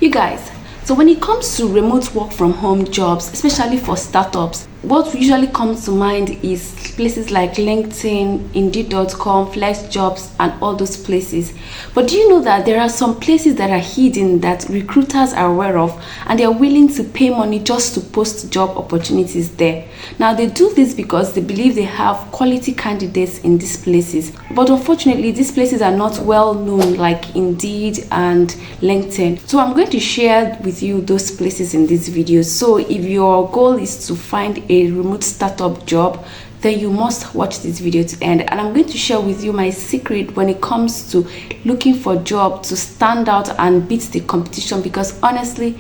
You guys, so when it comes to remote work from home jobs, especially for startups, what usually comes to mind is places like LinkedIn, Indeed.com, FlexJobs, and all those places. But do you know that there are some places that are hidden that recruiters are aware of, and they are willing to pay money just to post job opportunities there? Now, they do this because they believe they have quality candidates in these places. But unfortunately, these places are not well known like Indeed and LinkedIn. So I'm going to share with you those places in this video. So if your goal is to find a remote startup job, then you must watch this video to end. And I'm going to share with you my secret when it comes to looking for a job to stand out and beat the competition, because honestly,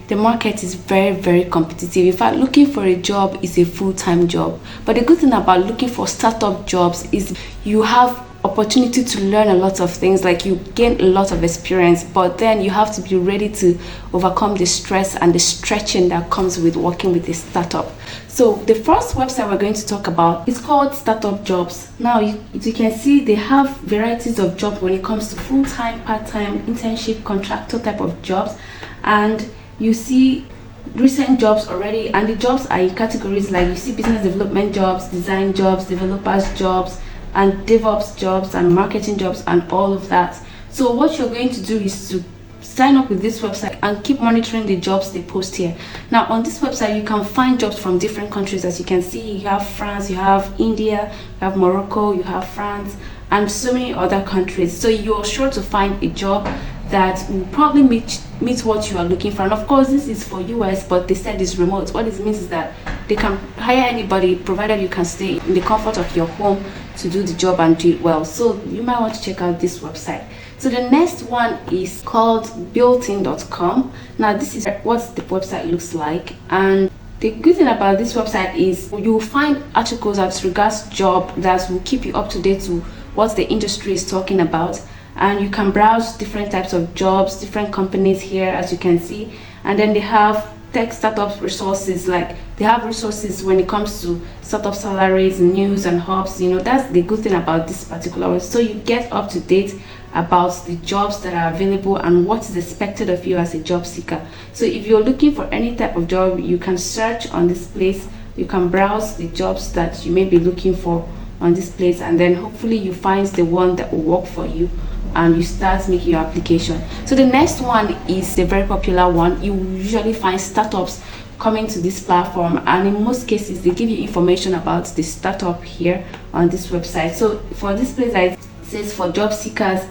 the market is very competitive. In fact, looking for a job is a full-time job. But the good thing about looking for startup jobs is you have opportunity to learn a lot of things, like you gain a lot of experience, but then you have to be ready to overcome the stress and the stretching that comes with working with a startup. So the first website we're going to talk about is called Startup Jobs. Now you can see they have varieties of jobs when it comes to full-time, part-time, internship, contractor type of jobs, and you see recent jobs already, and the jobs are in categories like you see business development jobs, design jobs, developers jobs, and DevOps jobs and marketing jobs and all of that. So what you're going to do is to sign up with this website and keep monitoring the jobs they post here. Now on this website you can find jobs from different countries. As you can see, you have France, you have India, you have Morocco, you have France, and so many other countries. So you're sure to find a job that will probably meet what you are looking for. And of course this is for US, but they said it's remote. What it means is that they can hire anybody provided you can stay in the comfort of your home to do the job and do it well. So you might want to check out this website. So the next one is called Buildin.com. Now this is what the website looks like, and the good thing about this website is you will find articles as regards job that will keep you up to date to what the industry is talking about, and you can browse different types of jobs, different companies here, as you can see. And then they have tech startup resources, like they have resources when it comes to startup salaries, news, and hubs. You know, that's the good thing about this particular one. So you get up to date about the jobs that are available and what is expected of you as a job seeker. So if you're looking for any type of job, you can search on this place. You can browse the jobs that you may be looking for on this place, and then hopefully you find the one that will work for you and you start making your application. So the next one is a very popular one. You usually find startups coming to this platform, and in most cases they give you information about the startup here on this website. So for this place, it says for job seekers,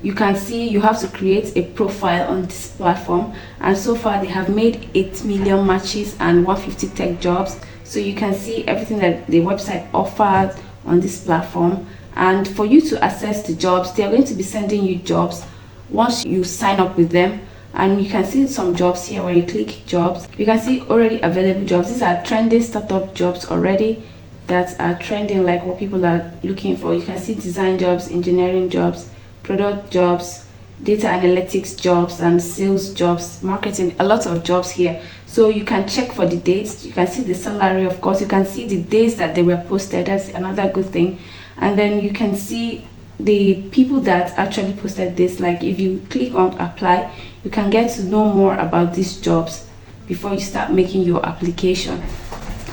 you can see you have to create a profile on this platform, and so far they have made 8 million matches and 150 tech jobs. So you can see everything that the website offers on this platform. And for you to access the jobs, they are going to be sending you jobs once you sign up with them. And you can see some jobs here. When you click jobs, you can see already available jobs. These are trending startup jobs already that are trending, like what people are looking for. You can see design jobs, engineering jobs, product jobs, data analytics jobs, and sales jobs, marketing, a lot of jobs here. So you can check for the dates. You can see the salary, of course. You can see the days that they were posted. That's another good thing. And then you can see the people that actually posted this. Like if you click on apply, you can get to know more about these jobs before you start making your application.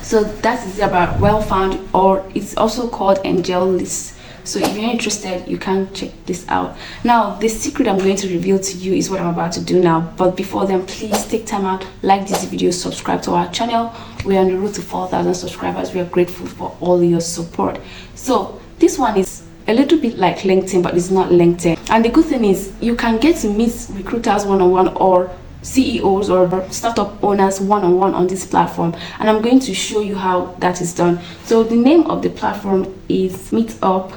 So that is about well found, or it's also called Angel List. So if you're interested, you can check this out. Now the secret I'm going to reveal to you is what I'm about to do now. But before then, please take time out, like this video, subscribe to our channel. We're on the road to 4,000 subscribers. We are grateful for all your support. So this one is a little bit like LinkedIn, but it's not LinkedIn. And the good thing is you can get to meet recruiters one-on-one, or CEOs or startup owners one-on-one on this platform, and I'm going to show you how that is done. So the name of the platform is MeetUp,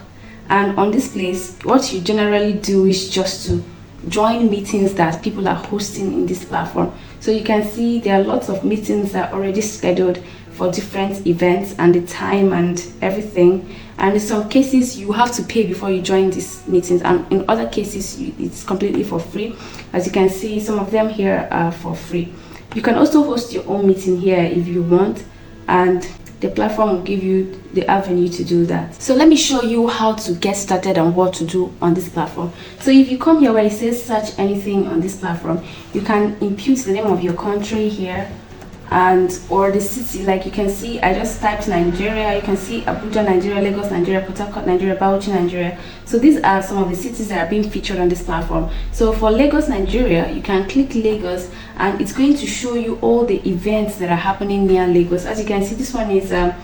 and on this place what you generally do is just to join meetings that people are hosting in this platform. So you can see there are lots of meetings that are already scheduled for different events and the time and everything. And in some cases you have to pay before you join these meetings, and in other cases it's completely for free. As you can see, some of them here are for free. You can also host your own meeting here if you want, and the platform will give you the avenue to do that. So let me show you how to get started and what to do on this platform. So if you come here where it says search anything on this platform, you can input the name of your country here and or the city. Like you can see, I just typed Nigeria. You can see Abuja, Nigeria, Lagos, Nigeria, Port Harcourt, Nigeria, Bauchi, Nigeria. So these are some of the cities that are being featured on this platform. So for Lagos, Nigeria, you can click Lagos and it's going to show you all the events that are happening near Lagos. As you can see, this one is a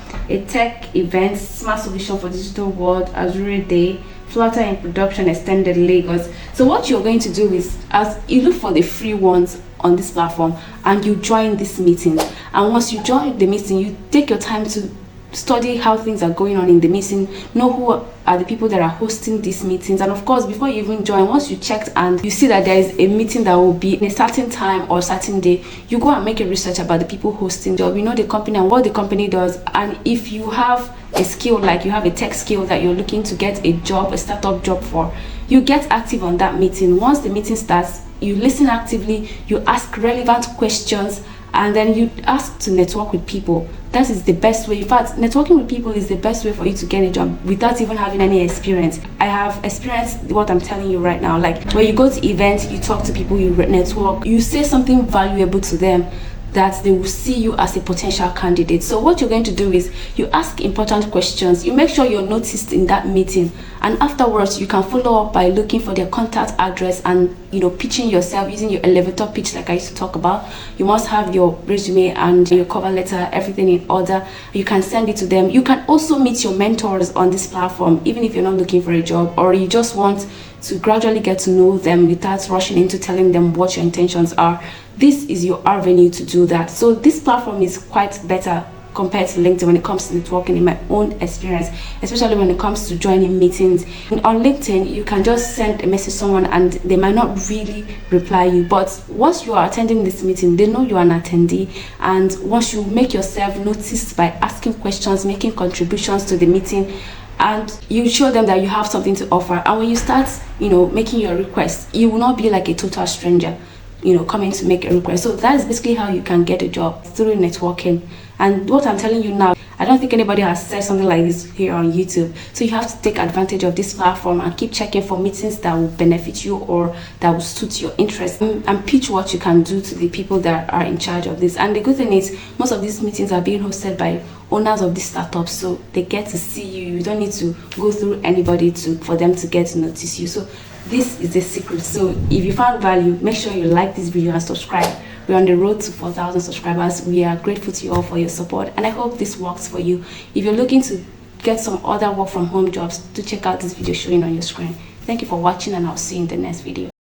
tech event, smart solution for digital world, Azure Day, Flutter in production, extended Lagos. So what you're going to do is, as you look for the free ones on this platform and you join this meeting, and once you join the meeting, you take your time to study how things are going on in the meeting, know who are the people that are hosting these meetings, and of course before you even join, once you checked and you see that there is a meeting that will be in a certain time or certain day, you go and make a research about the people hosting the job. You know the company and what the company does, and if you have a skill, like you have a tech skill that you're looking to get a job, a startup job for, you get active on that meeting. Once the meeting starts, you listen actively, you ask relevant questions, and then you ask to network with people. That is the best way. In fact, networking with people is the best way for you to get a job without even having any experience. I have experienced what I'm telling you right now. Like when you go to events, you talk to people, you network, you say something valuable to them, that they will see you as a potential candidate. So what you're going to do is you ask important questions, you make sure you're noticed in that meeting, and afterwards you can follow up by looking for their contact address and pitching yourself using your elevator pitch like I used to talk about. You must have your resume and your cover letter, everything in order. You can send it to them. You can also meet your mentors on this platform, even if you're not looking for a job or you just want to gradually get to know them without rushing into telling them what your intentions are. This is your avenue to do that. So this platform is quite better compared to LinkedIn when it comes to networking, in my own experience, especially when it comes to joining meetings. On LinkedIn, you can just send a message to someone and they might not really reply you, but once you are attending this meeting, they know you are an attendee, and once you make yourself noticed by asking questions, making contributions to the meeting, and you show them that you have something to offer, and when you start making your request, you will not be like a total stranger coming to make a request. So that is basically how you can get a job, through networking. And what I'm telling you now, I don't think anybody has said something like this here on YouTube. So you have to take advantage of this platform and keep checking for meetings that will benefit you or that will suit your interest, and pitch what you can do to the people that are in charge of this. And the good thing is, most of these meetings are being hosted by owners of these startups, so they get to see you. You don't need to go through anybody for them to get to notice you. So this is the secret. So if you found value, make sure you like this video and subscribe. We're on the road to 4,000 subscribers. We are grateful to you all for your support, and I hope this works for you. If you're looking to get some other work from home jobs, do check out this video showing on your screen. Thank you for watching, and I'll see you in the next video.